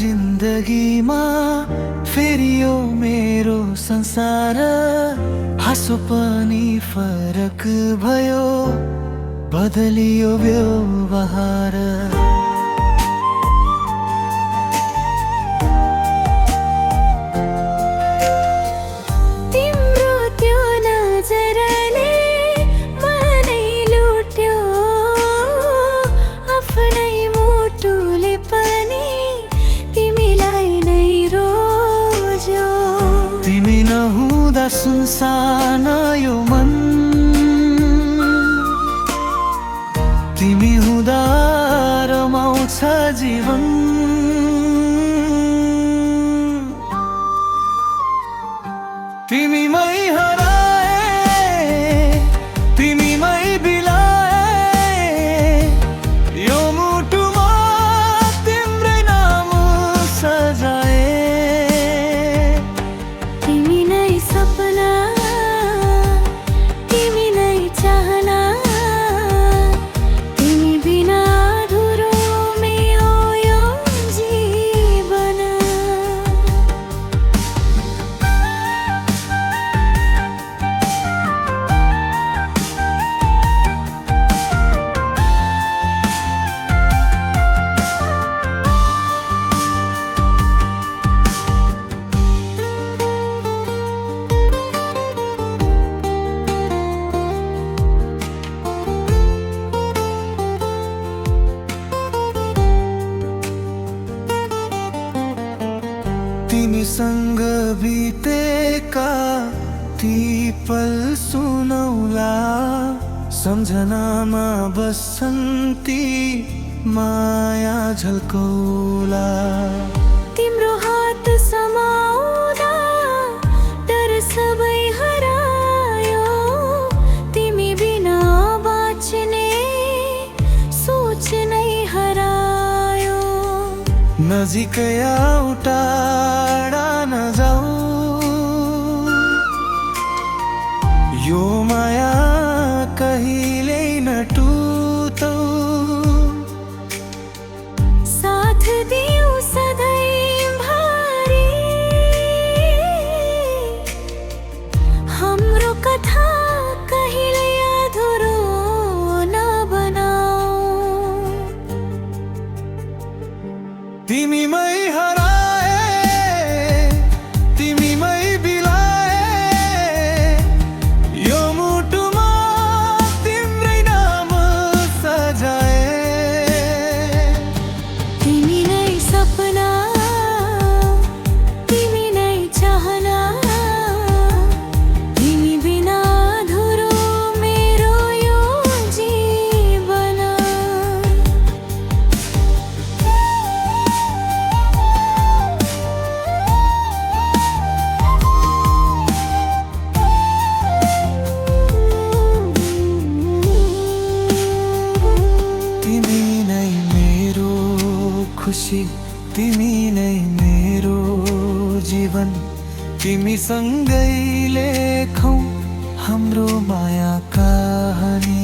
जिन्दगीमा फेरि यो मेरो संसार हाँसो पनि फरक भयो बदलियो व्यवहार तिम्रो त्यो नजरले मनै लुट्यो आफ्नै मुटुले पनि तिमीलाई नै रोज्यो तिमी नहुँदा सुनसान यो मन तिमी हुँदा रमाउँछ जीवन तिमीमै हराए तिमीमै बिलाए यो मुटुमा तिम्रै नाम सजाए तिमी नै सपना तिमी नै चाहना तिमी बिना अधुरो मेरो यो जीवन तिमीसँग बितेका ती पल सुनौला सम्झनामा बस्छन् ती माया झल्कौला तिम्रो हात समाउँदा डर सबै हरायो तिमी बिना बाँच्ने सोच नै हरायो नजिकै आऊ टाढा नजाऊ यो माया कहिल्यै नटुटौ साथ दिऊ सधैँभरि हाम्रो कथा कहिल्यै अधुरो नबनाऊ तिमीमै हराए तिमीमै बिलाए यो मुटुमा तिम्रै नाम सजाए तिमी नै सपना तिमी नै चाहना तिमी बिना अधुरो मेरो यो जीवन तिमी नै मेरो खुसी तिमी नै मेरो जीवन तिमीसँगै लेखौँ हाम्रो माया कहानी